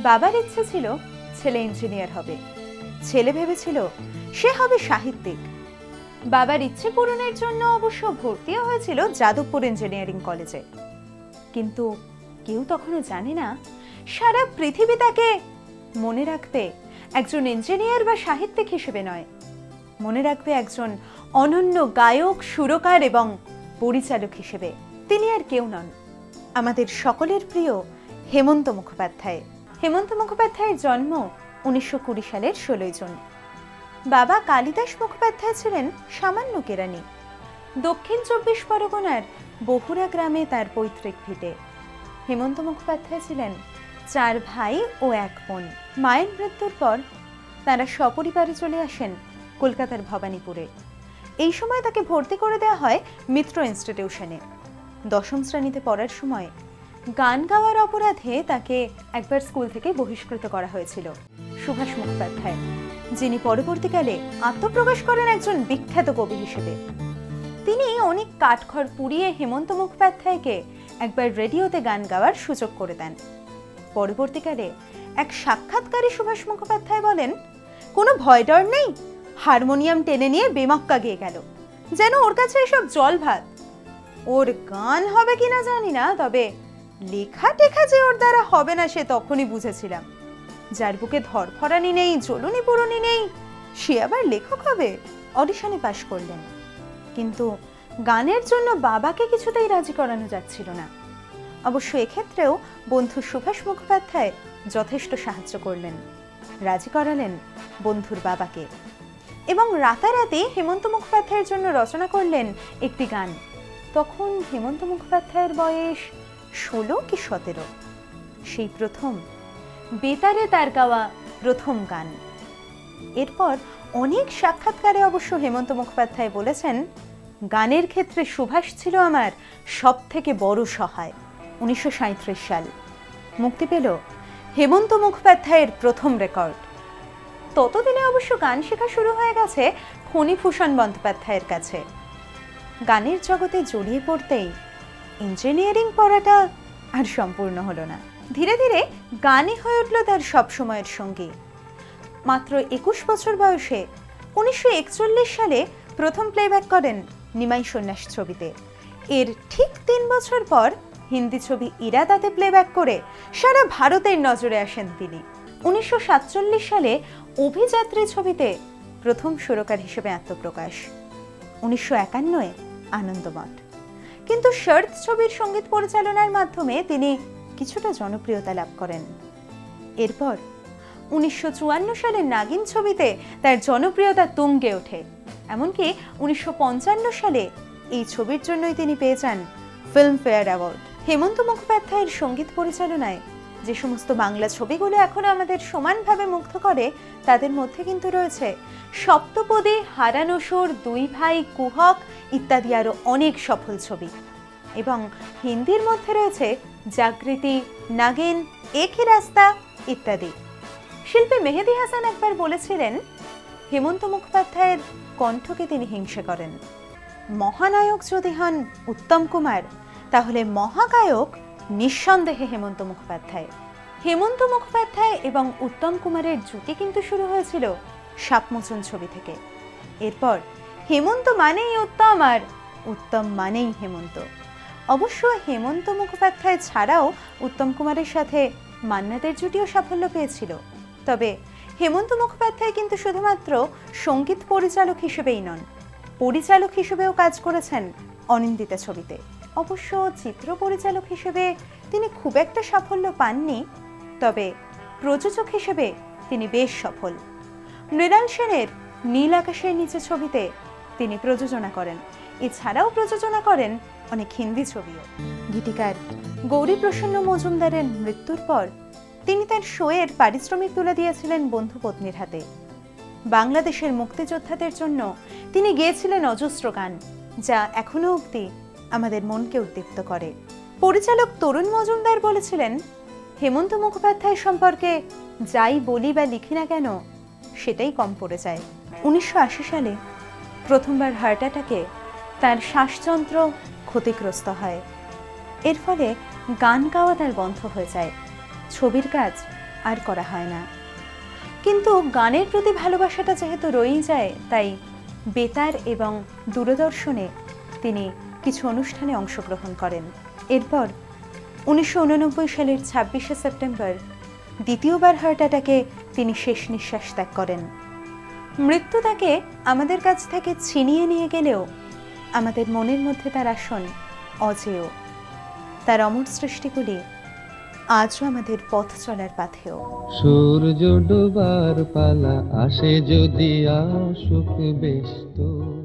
বাবার ইচ্ছে ছিল ছেলে ইঞ্জিনিয়ার হবে, ছেলে ভেবেছিল সে হবে সাহিত্যিক। বাবার ইচ্ছে পূরণের জন্য অবশ্য ভর্তিও হয়েছিল যাদবপুর ইঞ্জিনিয়ারিং কলেজে। কিন্তু কেউ তখনও জানে না সারা পৃথিবী তাকে মনে রাখবে একজন ইঞ্জিনিয়ার বা সাহিত্যিক হিসেবে নয়, মনে রাখবে একজন অনন্য গায়ক, সুরকার এবং পরিচালক হিসেবে। তিনি আর কেউ নন, আমাদের সকলের প্রিয় হেমন্ত মুখোপাধ্যায়। হেমন্ত মুখোপাধ্যায়ের জন্ম 1920 সালের 16 জুন। বাবা কালিদাস মুখোপাধ্যায় ছিলেন সামান্য কেরানি। দক্ষিণ 24 পরগনার বহুরা গ্রামে তার পৈতৃক ভিটে। হেমন্ত মুখোপাধ্যায় ছিলেন 4 ভাই ও 1 বোন। মায়ের মৃত্যুর পর তারা সপরিবারে চলে আসেন কলকাতার ভবানীপুরে। এই সময় তাকে ভর্তি করে দেওয়া হয় মিত্র ইনস্টিটিউশনে। 10ম শ্রেণীতে পড়ার সময় গান গাওয়ার অপরাধে তাকে একবার স্কুল থেকে বহিষ্কৃত করা হয়েছিল সুভাষ মুখোপাধ্যায়, যিনি পরবর্তীকালে আত্মপ্রকাশ করেন একজন বিখ্যাত কবি হিসেবে। তিনি অনেক কাঠখড় পুড়িয়ে হেমন্ত মুখোপাধ্যায়কে একবার রেডিওতে গান গাওয়ার সুযোগ করে দেন। পরবর্তীকালে এক সাক্ষাৎকারে সুভাষ মুখোপাধ্যায় বলেন, কোনো ভয় ডর নেই, হারমোনিয়াম টেনে নিয়ে বেমক্কা গেয়ে গেল, যেন ওর কাছে এসব জল ভাত। ওর গান হবে কিনা জানি না, তবে লেখা টেখা যে ওর দ্বারা হবে না সে তখনই বুঝেছিলাম। যার বুকে ধরফরানি নেই, জ্বলুনি পুরনি নেই, সে আবার লেখক হবে। অডিশনে পাশ করলেন, কিন্তু গানের জন্য বাবাকে কিছুতেই রাজি করানো যাচ্ছিল না। অবশ্য এক্ষেত্রেও বন্ধু সুভাষ মুখোপাধ্যায় যথেষ্ট সাহায্য করলেন, রাজি করালেন বন্ধুর বাবাকে এবং রাতারাতি হেমন্ত মুখোপাধ্যায়ের জন্য রচনা করলেন একটি গান। তখন হেমন্ত মুখোপাধ্যায়ের বয়স 16 কি 17। সেই প্রথম বেতারে তার গাওয়া প্রথম গান। এরপর অনেক সাক্ষাৎকারে অবশ্য হেমন্ত মুখোপাধ্যায় বলেছেন, গানের ক্ষেত্রে সুভাষ ছিল আমার সব থেকে বড় সহায়। 1937 সাল মুক্তি পেল হেমন্ত মুখোপাধ্যায়ের প্রথম রেকর্ড। ততদিনে অবশ্য গান শেখা শুরু হয়ে গেছে ফণীভূষণ বন্দ্যোপাধ্যায়ের কাছে। গানের জগতে জড়িয়ে পড়তেই ইঞ্জিনিয়ারিং পড়াটা আর সম্পূর্ণ হলো না। ধীরে ধীরে গানই হয়ে উঠল তার সবসময়ের সঙ্গী। মাত্র 21 বছর বয়সে 1941 সালে প্রথম প্লেব্যাক করেন নিমাই সন্ন্যাস ছবিতে। এর ঠিক 3 বছর পর হিন্দি ছবি ইরাদাতে প্লেব্যাক করে সারা ভারতের নজরে আসেন তিনি। 1947 সালে অভিযাত্রী ছবিতে প্রথম সুরকার হিসেবে আত্মপ্রকাশ। 1951 আনন্দমঠ। কিন্তু শর্ত ছবির সঙ্গীত পরিচালনার মাধ্যমে তিনি কিছুটা জনপ্রিয়তা লাভ করেন। এরপর 1954 সালে নাগিন ছবিতে তার জনপ্রিয়তা তুঙ্গে ওঠে। এমনকি 1955 সালে এই ছবির জন্যই তিনি পেয়ে যান ফিল্মফেয়ার অ্যাওয়ার্ড। হেমন্ত মুখোপাধ্যায়ের সঙ্গীত পরিচালনায় যে সমস্ত বাংলা ছবিগুলো এখনো আমাদের সমানভাবে মুগ্ধ করে, তাদের মধ্যে কিন্তু রয়েছে সপ্তপদী, হারানো সুর, 2 ভাই, কুহক ইত্যাদি আরো অনেক সফল ছবি। এবং হিন্দির মধ্যে রয়েছে জাগৃতি, নাগিন, একই রাস্তা ইত্যাদি। শিল্পী মেহেদি হাসান একবার বলেছিলেন, হেমন্ত মুখোপাধ্যায়ের কণ্ঠকে তিনি হিংসা করেন। মহানায়ক যদি হন উত্তম কুমার, তাহলে মহাগায়ক নিঃসন্দেহে হেমন্ত মুখোপাধ্যায়। হেমন্ত মুখোপাধ্যায় এবং উত্তম কুমারের জুটি কিন্তু শুরু হয়েছিল সাপমোচন ছবি থেকে। এরপর হেমন্ত মানেই উত্তম আর উত্তম মানেই হেমন্ত। অবশ্য হেমন্ত মুখোপাধ্যায় ছাড়াও উত্তম কুমারের সাথে মান্নাদের জুটিও সাফল্য পেয়েছিল। তবে হেমন্ত মুখোপাধ্যায় কিন্তু শুধুমাত্র সঙ্গীত পরিচালক হিসেবেই নন, পরিচালক হিসেবেও কাজ করেছেন অনিন্দিতা ছবিতে। অবশ্য চিত্র পরিচালক হিসেবে তিনি খুব একটা সাফল্য পাননি, তবে প্রযোজক হিসেবে তিনি বেশ সফল। মৃণাল সেনের নীল আকাশের নিচে ছবিতে তিনি প্রযোজনা করেন। এছাড়াও প্রযোজনা করেন অনেক হিন্দি ছবিও। গীতিকার গৌরী প্রসন্ন মজুমদারের মৃত্যুর পর তিনি তার শোয়ের পারিশ্রমিক তুলে দিয়েছিলেন বন্ধু পত্নীর হাতে। বাংলাদেশের মুক্তিযোদ্ধাদের জন্য তিনি গেয়েছিলেন অজস্র গান, যা এখনো অবধি আমাদের মনকে উদ্দীপ্ত করে। পরিচালক তরুণ মজুমদার বলেছিলেন, হেমন্ত মুখোপাধ্যায় সম্পর্কে যাই বলি বা লিখি না কেন সেটাই কম পড়ে যায়। 1980 সালে প্রথমবার হার্ট অ্যাটাকে তার শ্বাসযন্ত্র ক্ষতিগ্রস্ত হয়। এর ফলে গান গাওয়া তার বন্ধ হয়ে যায়। ছবির কাজ আর করা হয় না। কিন্তু গানের প্রতি ভালোবাসাটা যেহেতু রয়েই যায়, তাই বেতার এবং দূরদর্শনে তিনি কিছু অনুষ্ঠানে অংশগ্রহণ করেন। এরপর 1989 সালের 26শে সেপ্টেম্বর দ্বিতীয়বার হার্ট অ্যাটাকে তিনি শেষ নিঃশ্বাস ত্যাগ করেন। মৃত্যু তাকে আমাদের কাছ থেকে ছিনিয়ে নিয়ে গেলেও আমাদের মনের মধ্যে তার আসন অজেয়। তার অমর সৃষ্টিগুলি আজও আমাদের পথ চলার পাথেয়। সূর্য ডোবার পালা আসে যদি আসুক বেশ তো।